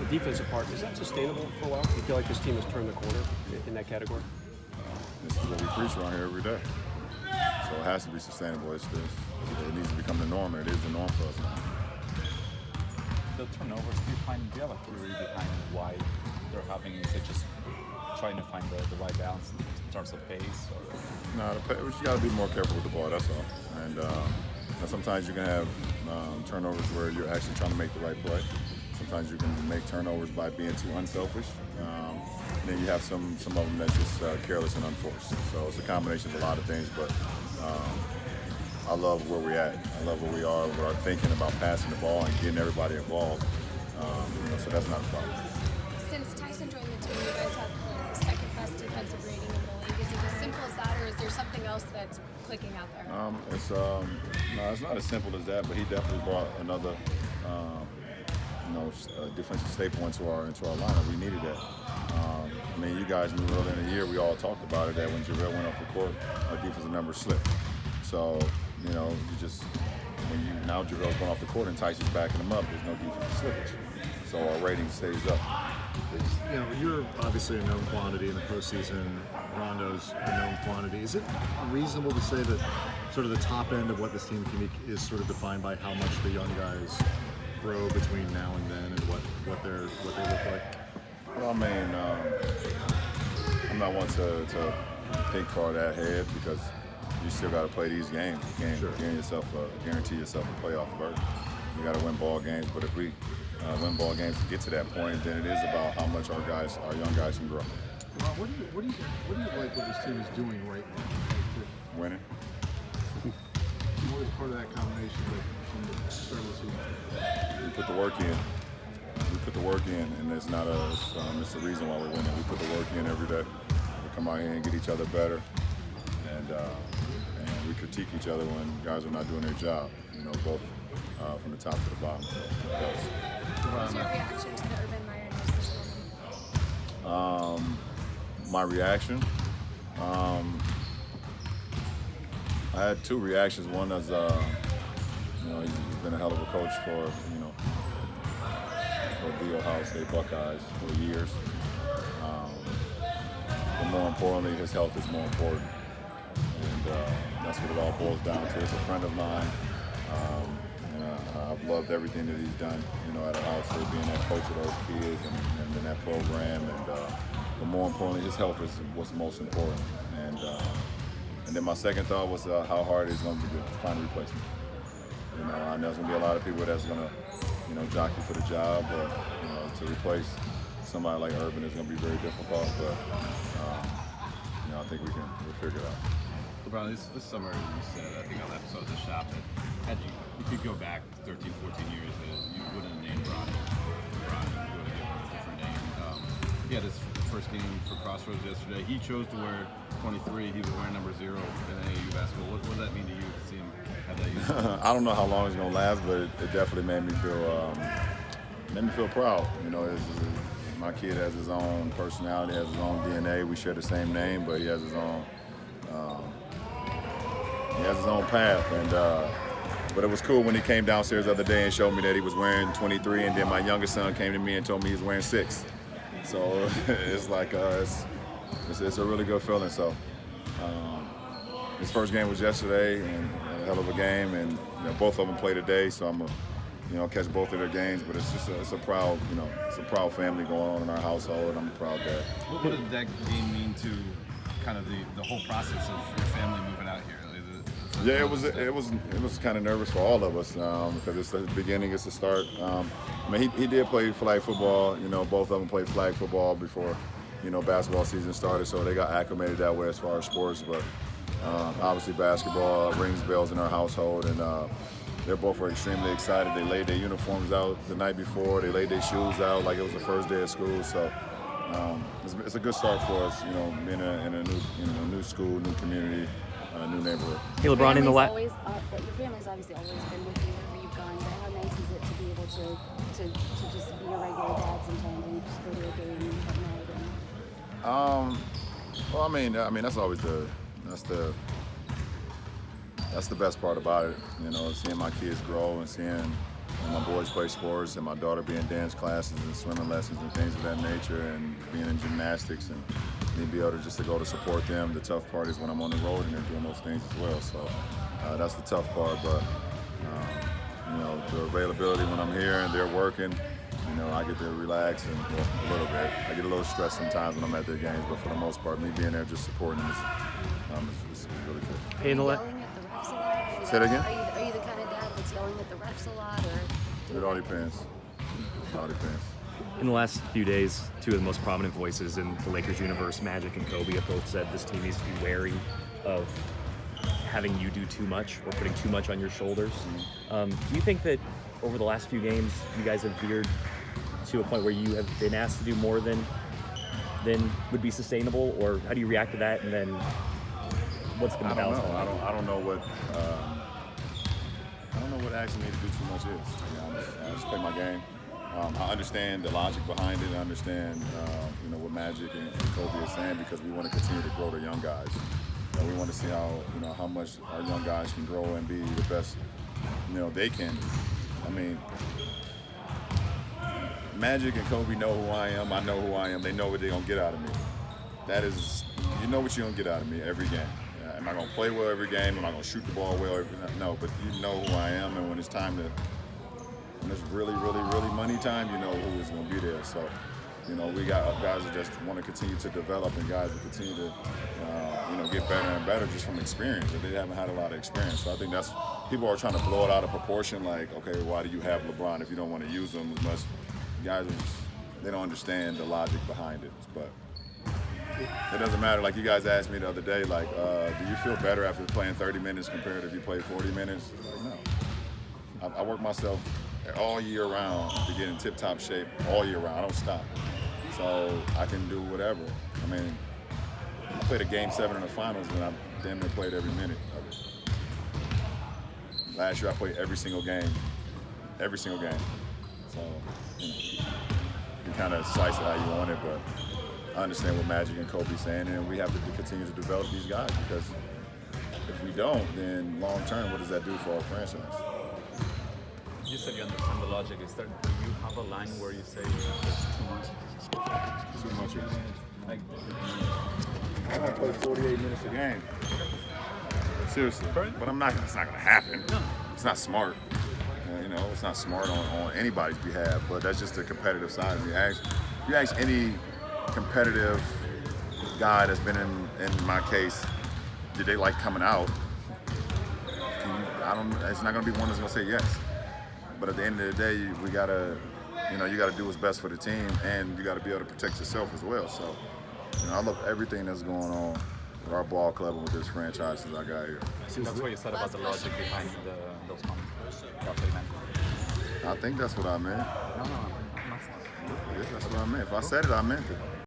the defensive part, is that sustainable for a while? Do you feel like this team has turned the corner in that category? This is what we preach around here every day. So it has to be sustainable. It needs to become the norm, and it is the norm for us now. The turnovers, do you have a theory behind why they're having just trying to find the right balance in terms of pace? Or? No, we just got to be more careful with the ball, that's all. And sometimes you can have turnovers where you're actually trying to make the right play. Sometimes you can make turnovers by being too unselfish. And then you have some of them that's just careless and unforced. So it's a combination of a lot of things, but I love where we're at. I love where we are with our thinking about passing the ball and getting everybody involved. So that's not a problem. Since Tyson joined the team, you guys have the second best defensive rating in the league. Is it as simple as that, or is there something else that's clicking out there? No, it's not as simple as that, but he definitely brought another defensive staple into our lineup. We needed that. You guys knew earlier in the year, we all talked about it, that when JaVale went off the court, our defensive numbers slipped. So, now JaVale's going off the court and Tyson's backing him up, there's no defensive slippage. So our rating stays up. You're obviously a known quantity in the postseason. Rondo's a known quantity. Is it reasonable to say that sort of the top end of what this team can be is sort of defined by how much the young guys grow between now and then, and what they look like? Well, I'm not one to think far that ahead, because you still got to play these games. You can't guarantee yourself a playoff berth. You got to win ball games. But if we win ball games to get to that point, then it is about how much our young guys can grow. What do you like what this team is doing right now? Winning. What is part of that combination from the start of the season? We put the work in. And it's not it's the reason why we're winning. We put the work in every day. We come out here and get each other better, and we critique each other when guys are not doing their job. Both from the top to the bottom. So, What's your reaction to the Urban Meyer news this morning? My reaction. I had two reactions. One is, he's been a hell of a coach for the Ohio State Buckeyes for years. But more importantly, his health is more important. And that's what it all boils down to. He's a friend of mine. I've loved everything that he's done, at Ohio State, being that coach of those kids and in that program. But more importantly, his health is what's most important. And then my second thought was how hard it's going to be to find a replacement. I know there's going to be a lot of people that's going to, jockey for the job, but to replace somebody like Urban is going to be very difficult. But I think we'll figure it out. LeBron, this summer you said, I think on the episode of The Shop, that had you could go back 13, 14 years, you wouldn't have named Bronny. You would have given him a different name. He had his first game for Crossroads yesterday. He chose to wear 23. He was wearing number 0 in AAU basketball. What does that mean to you to see him have that use? I don't know how long it's gonna last, but it definitely made me feel proud. My kid has his own personality, has his own DNA. We share the same name, but he has his own path. But it was cool when he came downstairs the other day and showed me that he was wearing 23, and then my youngest son came to me and told me he was wearing 6. So it's like it's a really good feeling. So his first game was yesterday, and a hell of a game, and both of them play today. So I'm gonna catch both of their games. But it's a proud family going on in our household. I'm a proud dad. What did that game mean to kind of the whole process of your family moving out here? Yeah, it was kind of nervous for all of us because it's the beginning, it's the start. He did play flag football. Both of them played flag football before basketball season started, so they got acclimated that way as far as sports. But obviously basketball rings bells in our household, and they're both extremely excited. They laid their uniforms out the night before. They laid their shoes out like it was the first day of school. So it's a good start for us. Being in a new school, new community. New neighborhood. Hey, LeBron, in the your family's obviously always been with you wherever you've gone, but how nice is it to be able to just be a regular dad sometimes and just go to a game at night? Well, that's always that's the best part about it. Seeing my kids grow and seeing and my boys play sports, and my daughter be in dance classes and swimming lessons and things of that nature, and being in gymnastics, and me be able to just to go to support them. The tough part is when I'm on the road and they're doing those things as well. So that's the tough part. But you know, the availability when I'm here and they're working, you know, I get to relax and a little bit. I get a little stressed sometimes when I'm at their games, but for the most part, me being there just supporting them is really good. Are you yelling at the refs a lot? Say that again? Are you the kind of dad that's yelling at the refs a lot, or? It all depends. It all depends. In the last few days, two of the most prominent voices in the Lakers universe, Magic and Kobe, have both said this team needs to be wary of having you do too much or putting too much on your shoulders. Do you think that over the last few games, you guys have veered to a point where you have been asked to do more than would be sustainable, or how do you react to that? And then what's been the balance? I don't know what asking me to do too much is, to be honest. I just play my game. I understand the logic behind it. I understand, you know, what Magic and Kobe are saying, because we want to continue to grow the young guys. You know, we want to see how much our young guys can grow and be the best, you know, they can. I mean, Magic and Kobe know who I am. I know who I am. They know what they're gonna get out of me. That is, you know what you're gonna get out of me every game. Am I gonna play well every game? Am I gonna shoot the ball well? No, but you know who I am, and when it's time to, when it's really, really, really money time, you know who is gonna be there. So, you know, we got guys that just want to continue to develop, and guys that continue to, you know, get better and better just from experience. They haven't had a lot of experience. So I think that's, people are trying to blow it out of proportion. Like, okay, why do you have LeBron if you don't want to use him as much? Guys, they don't understand the logic behind it. But it doesn't matter. Like you guys asked me the other day, like, do you feel better after playing 30 minutes compared to if you played 40 minutes? Like, no. I work myself all year round to get in tip-top shape all year round. I don't stop. So I can do whatever. I mean, I played a Game 7 in the finals, and I damn near played every minute of it. Last year I played every single game. Every single game. So, you know, you can kind of slice it how you want it, but I understand what Magic and Kobe saying, and we have to continue to develop these guys, because if we don't, then long term, what does that do for our franchise? You said you understand the logic. Is there, do you have a line where you say it's too much? Too much. Like, I want to play 48 minutes a game. Seriously. But I'm not. It's not going to happen. No. It's not smart. You know, it's not smart on anybody's behalf. But that's just the competitive side. If you ask any competitive guy that's been in my case, did they like coming out? It's not going to be one that's going to say yes. But at the end of the day, we gotta, you know, you gotta do what's best for the team, and you gotta be able to protect yourself as well. So, you know, I love everything that's going on with our ball club and with this franchise since I got here. that's what you said about the logic behind those comments. That's what you meant. I think that's what I meant. No, I'm not. Yeah, that's what I meant. If I said it, I meant it.